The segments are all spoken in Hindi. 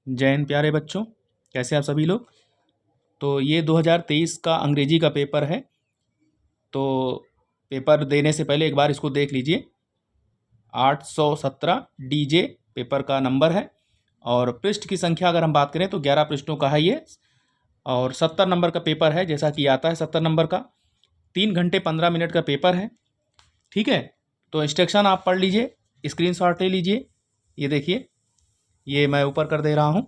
जय हिंद प्यारे बच्चों, कैसे आप सभी लोग। तो ये 2023 का अंग्रेजी का पेपर है। तो पेपर देने से पहले एक बार इसको देख लीजिए। 817 डीजे पेपर का नंबर है और पृष्ठ की संख्या अगर हम बात करें तो 11 पृष्ठों का है ये। और 70 नंबर का पेपर है, जैसा कि आता है 70 नंबर का। 3 घंटे 15 मिनट का पेपर है, ठीक है। तो इंस्ट्रक्शन आप पढ़ लीजिए, स्क्रीनशॉट ले लीजिए। ये देखिए, ये मैं ऊपर कर दे रहा हूँ,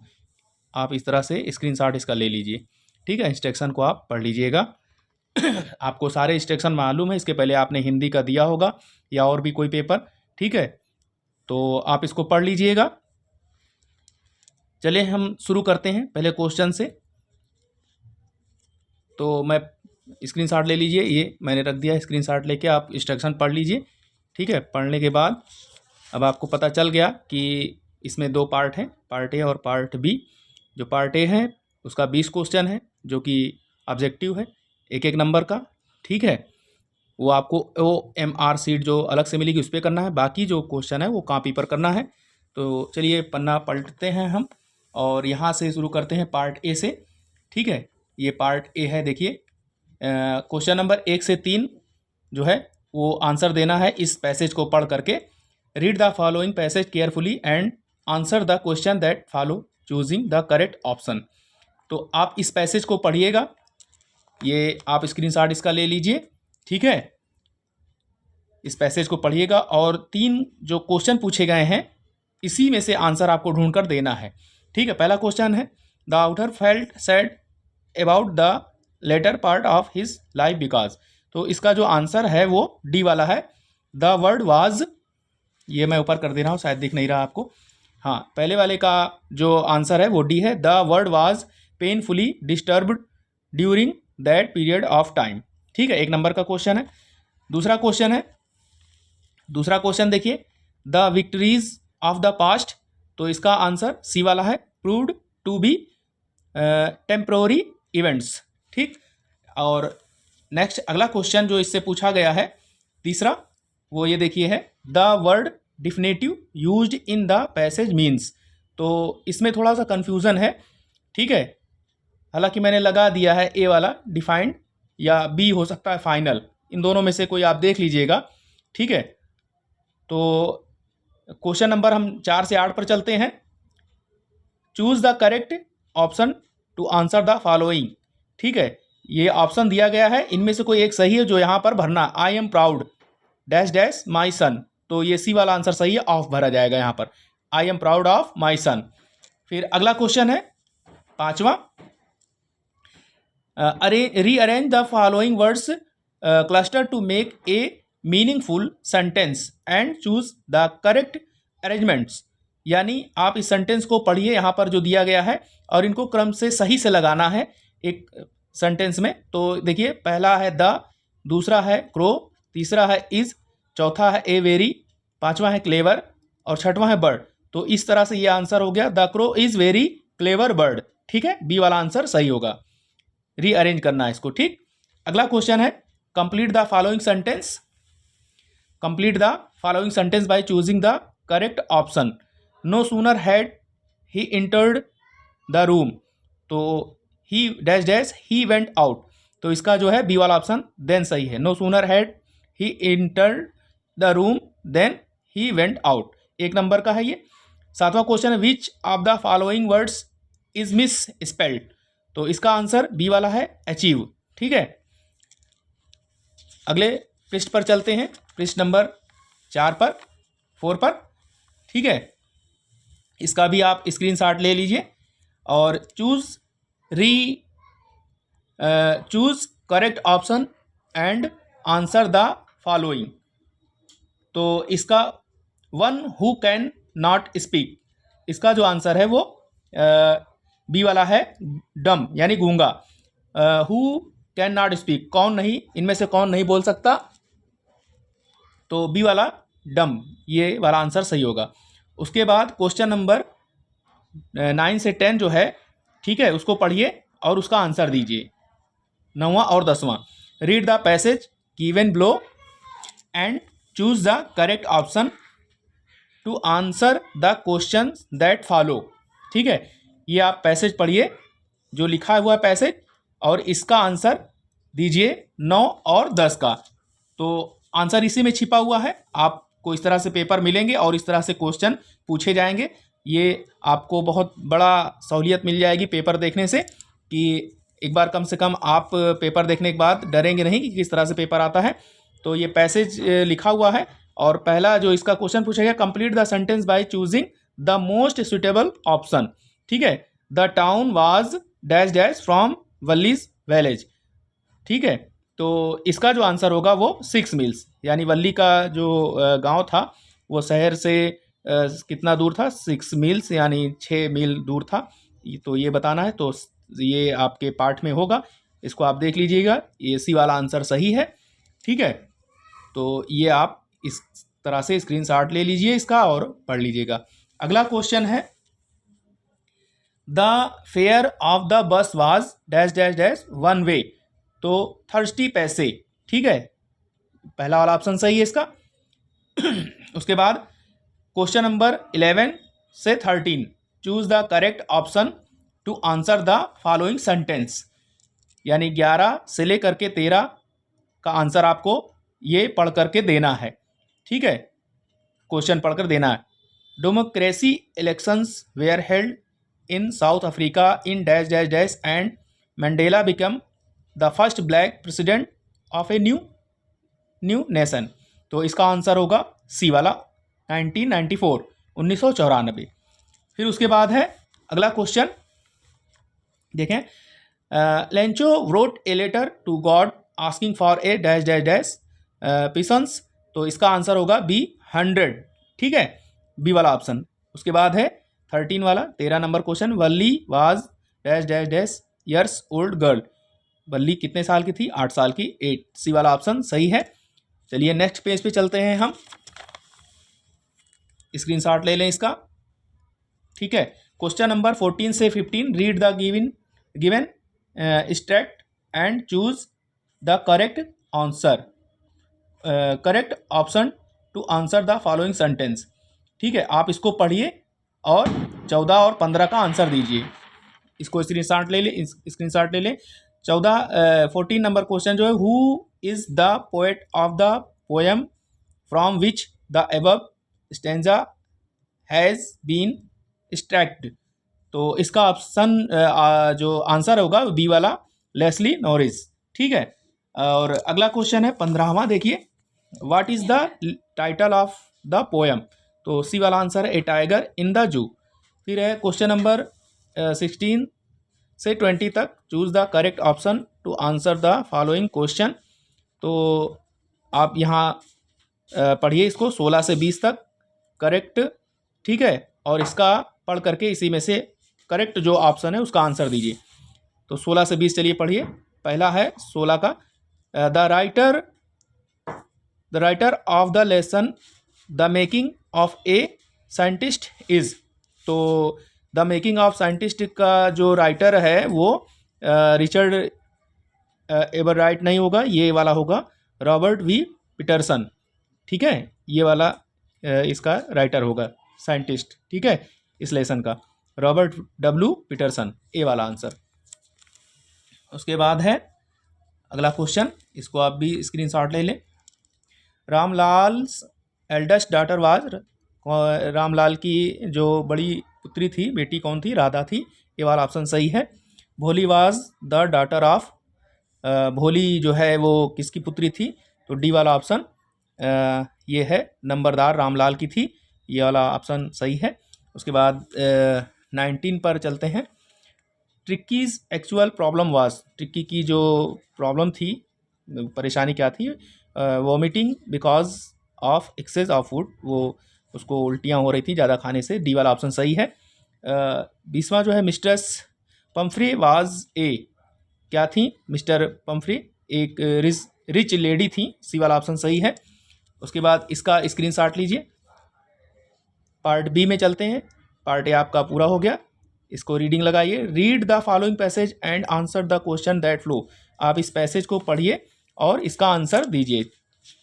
आप इस तरह से स्क्रीनशॉट इसका ले लीजिए, ठीक है। इंस्ट्रक्शन को आप पढ़ लीजिएगा। आपको सारे इंस्ट्रक्शन मालूम है, इसके पहले आपने हिंदी का दिया होगा या और भी कोई पेपर, ठीक है। तो आप इसको पढ़ लीजिएगा। चलिए हम शुरू करते हैं पहले क्वेश्चन से। तो मैं स्क्रीनशॉट ले लीजिए, ये मैंने रख दिया स्क्रीनशॉट लेके, आप इंस्ट्रक्शन पढ़ लीजिए, ठीक है। पढ़ने के बाद अब आपको पता चल गया कि इसमें 2 पार्ट हैं, पार्ट ए और पार्ट बी। जो पार्ट ए है उसका 20 क्वेश्चन है, जो कि ऑब्जेक्टिव है, एक नंबर का, ठीक है। वो आपको OMR सीट जो अलग से मिलेगी उस पर करना है, बाकी जो क्वेश्चन है वो कॉपी पर करना है। तो चलिए पन्ना पलटते हैं हम और यहाँ से शुरू करते हैं पार्ट ए से, ठीक है। ये पार्ट ए है, देखिए क्वेश्चन नंबर 1 से 3 जो है वो आंसर देना है इस पैसेज को पढ़ करके। Read the following passage carefully and answer the question that follow choosing the correct option. तो आप इस पैसेज को पढ़िएगा, ये आप स्क्रीनशॉट इसका ले लीजिए, ठीक है। इस पैसेज को पढ़िएगा और 3 जो क्वेश्चन पूछे गए हैं इसी में से आंसर आपको ढूंढ कर देना है, ठीक है। पहला क्वेश्चन है, the author felt sad about the latter part of his life because. तो इसका जो आंसर है वो डी वाला है, द वर्ड वाज। ये मैं ऊपर कर दे रहा हूँ, शायद दिख नहीं रहा आपको। हाँ, पहले वाले का जो आंसर है वो डी है, the word was painfully disturbed during that period of time, ठीक है। 1 नंबर का क्वेश्चन है। दूसरा क्वेश्चन देखिए, the victories of the past. तो इसका आंसर सी वाला है, proved to be temporary events, ठीक। और नेक्स्ट अगला क्वेश्चन जो इससे पूछा गया है तीसरा, वो ये देखिए है, the word definitive used in the passage means. तो इसमें थोड़ा सा कंफ्यूजन है, ठीक है। हालांकि मैंने लगा दिया है ए वाला डिफाइंड, या बी हो सकता है फाइनल, इन दोनों में से कोई आप देख लीजिएगा, ठीक है। तो क्वेश्चन नंबर हम 4 से 8 पर चलते हैं। Choose the correct option to answer the following, ठीक है। ये ऑप्शन दिया गया है, इनमें से कोई एक सही है जो यहाँ पर भरना। I am proud dash dash my son. तो ये सी वाला आंसर सही है, ऑफ भरा जाएगा यहाँ पर, I am proud of my son. फिर अगला क्वेश्चन है 5वां, rearrange the following words cluster to make a meaningful sentence and choose the correct arrangements. यानी आप इस सेंटेंस को पढ़िए, यहाँ पर जो दिया गया है, और इनको क्रम से सही से लगाना है एक सेंटेंस में। तो देखिए, पहला है द, दूसरा है क्रो, तीसरा है इज, चौथा है ए वेरी, 5वां है क्लेवर और 6वां है बर्ड। तो इस तरह से ये आंसर हो गया, the crow is very clever bird, ठीक है। बी वाला आंसर सही होगा, रीअरेंज करना है इसको, ठीक। अगला क्वेश्चन है, complete the following sentence. Complete the following sentence by choosing the correct option. No sooner had he entered the room, तो he dash dash he went out. तो इसका जो है बी वाला ऑप्शन देन सही है, no sooner had he entered the room than he went out, 1 number का है ये। 7वां क्वेश्चन है, which of the following words is misspelled. तो इसका आंसर बी वाला है, अचीव, ठीक है। अगले पृष्ठ पर चलते हैं, पृष्ठ नंबर 4 पर, ठीक है। इसका भी आप स्क्रीनशॉट ले लीजिए और choose correct option and answer the following. तो इसका one who can not speak, इसका जो आंसर है वो बी वाला है, डम यानी गूंगा। हु कैन नॉट स्पीक, कौन नहीं, इनमें से कौन नहीं बोल सकता, तो बी वाला डम, ये वाला आंसर सही होगा। उसके बाद क्वेश्चन नंबर 9 से 10 जो है, ठीक है, उसको पढ़िए और उसका आंसर दीजिए, 9वां और 10वां। Read the passage given below and choose the correct option to answer the question that follow, ठीक है। ये आप पैसेज पढ़िए जो लिखा हुआ है पैसेज, और इसका आंसर दीजिए 9 और 10 का। तो आंसर इसी में छिपा हुआ है। आपको इस तरह से पेपर मिलेंगे और इस तरह से क्वेश्चन पूछे जाएंगे। ये आपको बहुत बड़ा सहूलियत मिल जाएगी पेपर देखने से, कि एक बार कम से कम आप पेपर देखने के बाद डरेंगे नहीं कि किस तरह से पेपर आता है। तो ये पैसेज लिखा हुआ है, और पहला जो इसका क्वेश्चन पूछा गया, complete the sentence by choosing the most suitable option. ठीक है, the town was dash dash from Valli's village. ठीक है, तो इसका जो आंसर होगा वो 6 मील्स, यानी वल्ली का जो गांव था वो शहर से कितना दूर था, 6 मील्स यानी 6 मील दूर था। तो ये बताना है, तो ये आपके पाठ में होगा, इसको आप देख लीजिएगा। ये सी वाला आंसर सही है। ठीक है, तो ये आप इस तरह से स्क्रीनशॉट ले लीजिए इसका और पढ़ लीजिएगा। अगला क्वेश्चन है, the fair of the bus was dash dash dash 1 वे, तो 30 पैसे। ठीक है, पहला वाला ऑप्शन सही है इसका। उसके बाद क्वेश्चन नंबर 11 से 13, choose the correct option to answer the following sentence, यानी 11 से लेकर के 13 का आंसर आपको ये पढ़ करके देना है। ठीक है, क्वेश्चन पढ़कर देना है। Democracy elections where held in south Africa in dash dash dash and Mandela become the first black president of a new nation. तो इसका आंसर होगा सी वाला, 1994, 1994। फिर उसके बाद है अगला क्वेश्चन, देखें, Lencho wrote a letter to God asking for a dash dash dash pesos. तो इसका आंसर होगा बी 100। ठीक है, बी वाला ऑप्शन। उसके बाद है 13 वाला, 13 number question, Valli was dash dash dash years old girl. वल्ली कितने साल की थी, 8 साल की, 8, सी वाला ऑप्शन सही है। चलिए नेक्स्ट पेज पे चलते हैं हम, स्क्रीनशॉट ले लें इसका। ठीक है, क्वेश्चन नंबर 14 से 15, read the given extract and choose the correct answer, correct option to answer the following sentence. ठीक है, आप इसको पढ़िए और 14 और 15 का आंसर दीजिए। इसको स्क्रीनशॉट ले लें, 14 नंबर क्वेश्चन जो है, who is the poet of the poem from which the above stanza has been extract. तो इसका ऑप्शन जो आंसर होगा बी वाला, लेस्ली नॉरिस। ठीक है, और अगला क्वेश्चन है 15वां, देखिए, what is the title of the poem. तो सी वाला आंसर है ए टाइगर इन द जू। फिर है क्वेश्चन नंबर 16 से 20 तक, choose the correct option to answer the following question. तो आप यहाँ पढ़िए इसको 16 से 20 तक करेक्ट। ठीक है, और इसका पढ़ करके इसी में से करेक्ट जो ऑप्शन है उसका आंसर दीजिए। तो 16 से 20 चलिए पढ़िए। पहला है 16 का, the writer of the lesson the making of a scientist is. तो द मेकिंग ऑफ साइंटिस्ट का जो राइटर है वो रिचर्ड एवरराइट नहीं होगा, ये वाला होगा रॉबर्ट वी पीटरसन। ठीक है, ये वाला इसका राइटर होगा साइंटिस्ट। ठीक है, इस लेसन का रॉबर्ट डब्ल्यू पीटरसन, ए वाला आंसर। उसके बाद है अगला क्वेश्चन, इसको आप भी स्क्रीनशॉट ले लें। Ramlal's eldest daughter was, Ramlal की जो बड़ी पुत्री थी, बेटी कौन थी, राधा थी, ये वाला ऑप्शन सही है। भोली वाज द डॉटर ऑफ, भोली जो है वो किसकी पुत्री थी, तो डी वाला ऑप्शन ये है, नंबरदार रामलाल की थी, ये वाला ऑप्शन सही है। उसके बाद 19 पर चलते हैं, Tricki's actual problem was, Tricki की जो प्रॉब्लम थी, परेशानी क्या थी, vomiting because of excess of food, वो उसको उल्टियाँ हो रही थी ज़्यादा खाने से, डी वाला ऑप्शन सही है। 20वां जो है, मिस्ट्रेस पम्फ्री वाज ए, क्या थी मिस्टर पम्फ्री, एक रिच लेडी थी, सी वाला ऑप्शन सही है। उसके बाद इसका स्क्रीनशॉट लीजिए। पार्ट बी में चलते हैं, पार्ट ए आपका पूरा हो गया, इसको रीडिंग लगाइए। Read the following passage and answer the question that flow. आप इस पैसेज को पढ़िए और इसका आंसर दीजिए।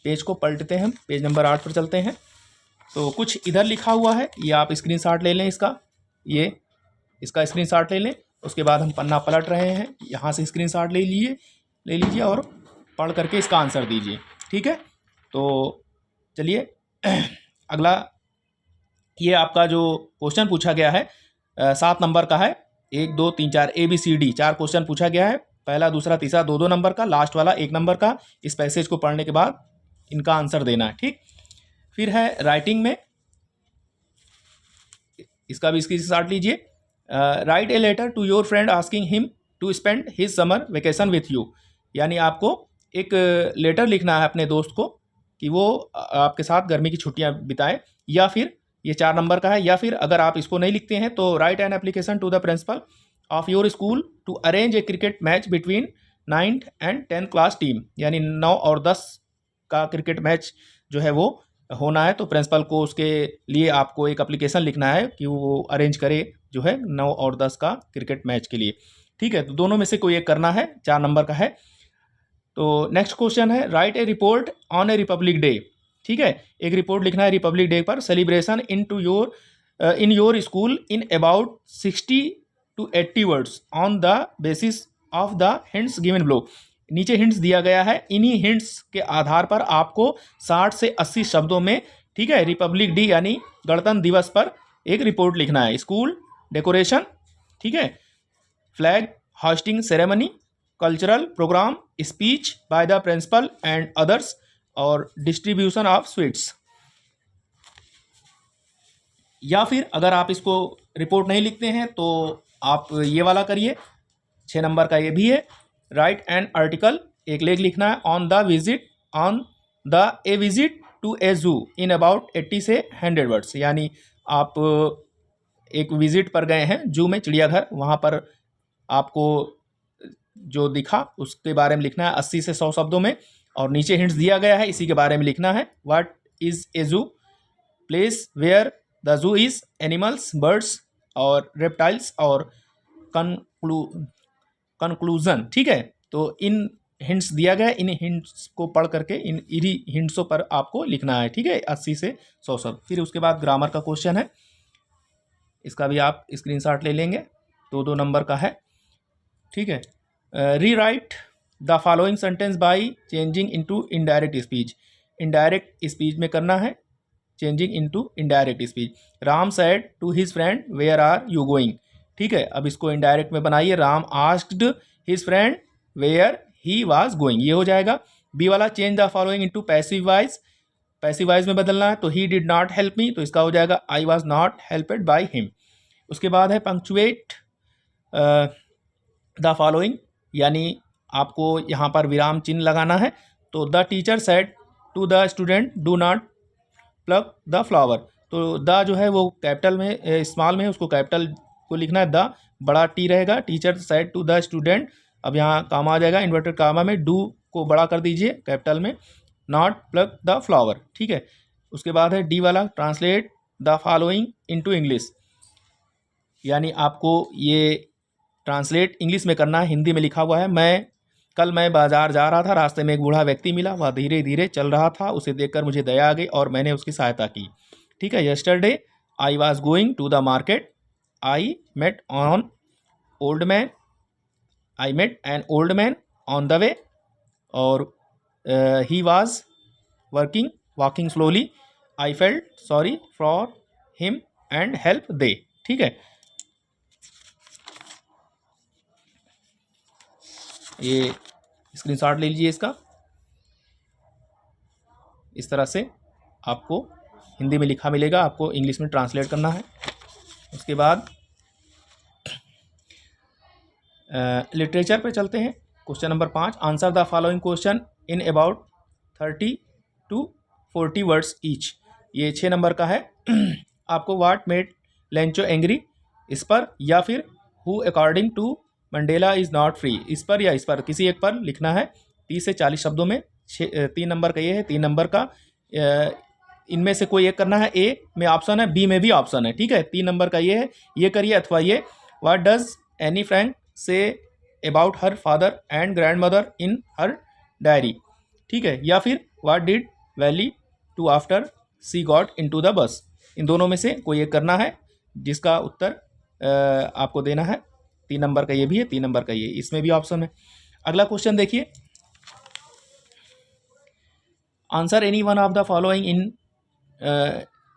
पेज को पलटते हैं, पेज नंबर 8 पर चलते हैं। तो कुछ इधर लिखा हुआ है, ये आप स्क्रीनशॉट ले लें इसका, ये इसका स्क्रीनशॉट ले लें। उसके बाद हम पन्ना पलट रहे हैं, यहाँ से स्क्रीनशॉट ले लीजिए और पढ़ करके इसका आंसर दीजिए। ठीक है, तो चलिए अगला, ये आपका जो क्वेश्चन पूछा गया है 7 नंबर का है। 1 2 3 4 ABCD 4 क्वेश्चन पूछा गया है। पहला, दूसरा, तीसरा 2 2 नंबर का, लास्ट वाला 1 नंबर का। इस पैसेज को पढ़ने के बाद इनका आंसर देना है। ठीक, फिर है राइटिंग में, इसका भी स्क्रीनशॉट लीजिए। Write a letter to your friend asking him to spend his summer vacation with you, यानी आपको एक लेटर लिखना है अपने दोस्त को कि वो आपके साथ गर्मी की छुट्टियां बिताए। या फिर ये 4 नंबर का है। या फिर अगर आप इसको नहीं लिखते हैं तो write an application to the principal of your school to arrange a cricket match between 9th and 10th class team, यानी 9 और 10 का क्रिकेट मैच जो है वो होना है, तो प्रिंसिपल को उसके लिए आपको एक एप्लीकेशन लिखना है कि वो अरेंज करे जो है 9 और 10 का क्रिकेट मैच के लिए। ठीक है, तो दोनों में से कोई एक करना है, 4 नंबर का है। तो नेक्स्ट क्वेश्चन है right A report on A Republic day. ठीक है, एक रिपोर्ट लिखना है रिपब्लिक डे पर, celebration in your school in about 60 to 80 words on the basis of the hints given below. नीचे हिंट्स दिया गया है, इन्हीं हिंट्स के आधार पर आपको 60 से 80 शब्दों में, ठीक है, रिपब्लिक डे यानी गणतंत्र दिवस पर एक रिपोर्ट लिखना है। स्कूल डेकोरेशन, ठीक है, flag hoisting ceremony, cultural programme, speech by the principal and others, और डिस्ट्रीब्यूशन ऑफ स्वीट्स। या फिर अगर आप इसको रिपोर्ट नहीं लिखते हैं तो आप ये वाला करिए, 6 नंबर का ये भी है। राइट एन आर्टिकल, एक लेख लिखना है on the a visit to a zoo in about 80 से 100 वर्ड्स, यानी आप एक विजिट पर गए हैं जू में, चिड़ियाघर, वहाँ पर आपको जो दिखा उसके बारे में लिखना है 80 से 100 शब्दों में। और नीचे हिंट्स दिया गया है, इसी के बारे में लिखना है। What is a zoo, place where the zoo is, animals, birds और रेप्टाइल्स, और कंक्लूजन। ठीक है, तो इन हिंट्स दिया गया है, इन हिंट्स को पढ़ करके इन्हीं हिंट्सों पर आपको लिखना है। ठीक है, 80 से 100 शब्द। फिर उसके बाद ग्रामर का क्वेश्चन है, इसका भी आप स्क्रीनशॉट ले लेंगे, 2 नंबर का है। ठीक है, rewrite the following sentence by changing into indirect speech. Indirect speech में करना है, changing into indirect speech. Ram said to his friend where are you going. ठीक है, अब इसको इनडायरेक्ट में बनाइए, Ram asked his friend where he was going, ये हो जाएगा। बी वाला, change the following into passive voice, passive voice में बदलना है, तो he did not help me, तो इसका हो जाएगा I was not helped by him. उसके बाद है पंक्चुएट द फॉलोइंग, यानी आपको यहाँ पर विराम चिन्ह लगाना है। तो the teacher said to the student do not pluck the flower, तो द जो है वो कैपिटल में, स्मॉल में है, उसको कैपिटल को लिखना है, द बड़ा टी रहेगा। Teacher said to the student, अब यहाँ कामा आ जाएगा, इन्वर्टेड कामा में, डू को बड़ा कर दीजिए कैपिटल में, नॉट प्लग द फ्लावर। ठीक है, उसके बाद है डी वाला, translate the following into English, यानी आपको ये ट्रांसलेट इंग्लिश में करना है, हिंदी में लिखा हुआ है। कल मैं बाजार जा रहा था, रास्ते में एक बूढ़ा व्यक्ति मिला, वह धीरे धीरे चल रहा था, उसे देखकर मुझे दया आ गई और मैंने उसकी सहायता की। ठीक है, yesterday I was going to the market, I met an old man on the way, और he was walking slowly, I felt sorry for him and helped. ठीक है, ये स्क्रीनशॉट ले लीजिए इसका। इस तरह से आपको हिंदी में लिखा मिलेगा, आपको इंग्लिश में ट्रांसलेट करना है। उसके बाद लिटरेचर पे चलते हैं। Question number 5, answer the following question in about 30 to 40 words each, ये 6 नंबर का है। आपको व्हाट मेड लेंचो एंग्री, इस पर, या फिर who according to Mandela is not free, इस पर या इस पर, किसी एक पर लिखना है 30 से 40 शब्दों में। 3 नंबर का ये है, 3 नंबर का इनमें से कोई एक करना है। ए में ऑप्शन है, बी में भी ऑप्शन है। ठीक है, 3 नंबर का ये है, ये करिए अथवा ये। What does Anne Frank say about her father and grand mother in her diary. ठीक है, या फिर what did Valli do after she got into the bus, इन दोनों में से कोई एक करना है, जिसका उत्तर आपको देना है। 3 नंबर का ये भी है, 3 नंबर का ये, इसमें भी ऑप्शन है। अगला क्वेश्चन देखिए, answer any one of the following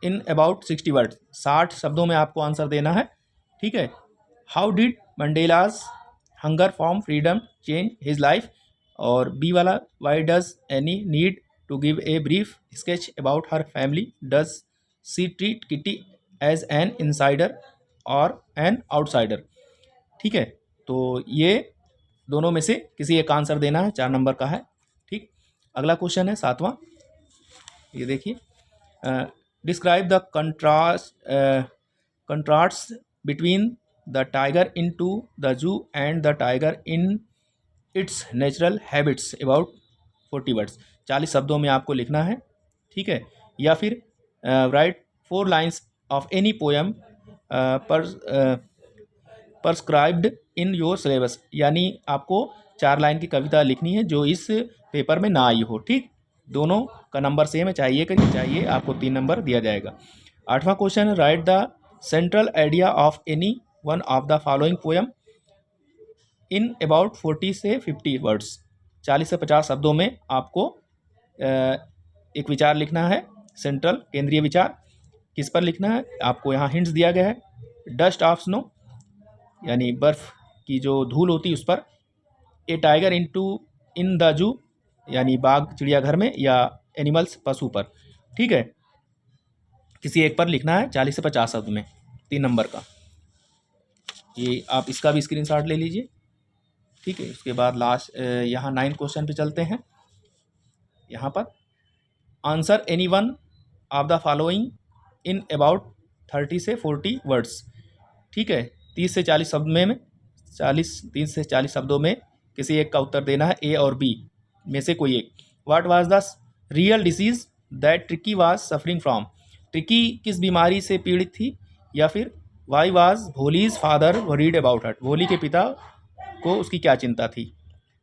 in about 60 words. 60 शब्दों में आपको आंसर देना है, ठीक है। How did Mandela's hunger for freedom change his life. और बी वाला, why does Anne need to give a brief sketch about her family. Does she treat Kitty as an insider और एन आउटसाइडर, ठीक है। तो ये दोनों में से किसी एक आंसर देना है, 4 नंबर का है, ठीक। अगला क्वेश्चन है 7वां, ये देखिए, describe the contrast between the tiger in to the zoo and the tiger in its natural habits about 40 words. 40 शब्दों में आपको लिखना है, ठीक है। या फिर right 4 lines of any poem prescribed in your syllabus, यानी आपको 4 लाइन की कविता लिखनी है जो इस पेपर में ना आई हो, ठीक। दोनों का नंबर सेम है, चाहिए कि नहीं चाहिए, आपको 3 नंबर दिया जाएगा। 8वां question, write the central idea of any one of the following poem in about 40 से 50 वर्ड्स। 40 से 50 शब्दों में आपको एक विचार लिखना है, सेंट्रल केंद्रीय विचार। किस पर लिखना है, आपको यहाँ हिंट्स दिया गया है। डस्ट ऑफ स्नो, यानी बर्फ़ की जो धूल होती है उस पर। ए टाइगर इन द जू, यानी बाघ चिड़ियाघर में, या एनिमल्स पशु पर, ठीक है। किसी एक पर लिखना है 40 से 50 शब्द में, 3 नंबर का। ये आप इसका भी स्क्रीनशॉट ले लीजिए, ठीक है। उसके बाद लास्ट यहाँ 9 क्वेश्चन पे चलते हैं। यहाँ पर answer any one of the following in about 30 से 40 वर्ड्स, ठीक है। 30 से 40 शब्द में 30 से 40 शब्दों में किसी एक का उत्तर देना है, ए और बी में से कोई एक। What was the real disease that tricky was suffering from. Tricky किस बीमारी से पीड़ित थी। या फिर why was Bholi's father worried about her, भोली के पिता को उसकी क्या चिंता थी,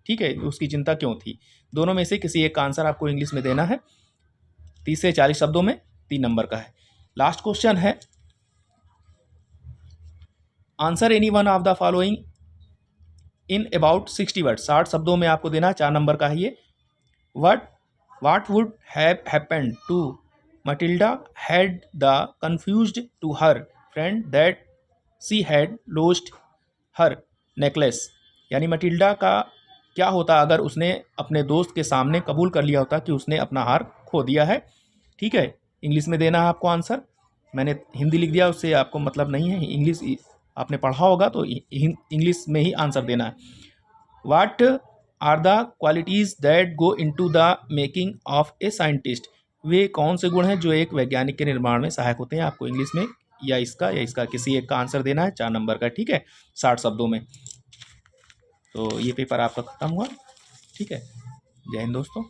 ठीक है, उसकी चिंता क्यों थी। दोनों में से किसी एक का आंसर आपको इंग्लिश में देना है, 30 से 40 शब्दों में, 3 नंबर का है। लास्ट क्वेश्चन है, answer any one of the following in about 60 word. 60 शब्दों में आपको देना, 4 नंबर का है ये। What would have happened to Matilda had the confused to her friend that she had lost her necklace, यानी मटिल्डा का क्या होता अगर उसने अपने दोस्त के सामने कबूल कर लिया होता कि उसने अपना हार खो दिया है, ठीक है। इंग्लिश में देना है आपको आंसर, मैंने हिंदी लिख दिया, उससे आपको मतलब नहीं है, इंग्लिश आपने पढ़ा होगा तो इंग्लिश में ही आंसर देना है। What are the qualities that go into the making of a scientist. वे कौन से गुण हैं जो एक वैज्ञानिक के निर्माण में सहायक होते हैं। आपको इंग्लिश में या इसका किसी एक का आंसर देना है, 4 नंबर का, ठीक है, 60 शब्दों में। तो ये पेपर आपका ख़त्म हुआ, ठीक है। जय हिंद दोस्तों।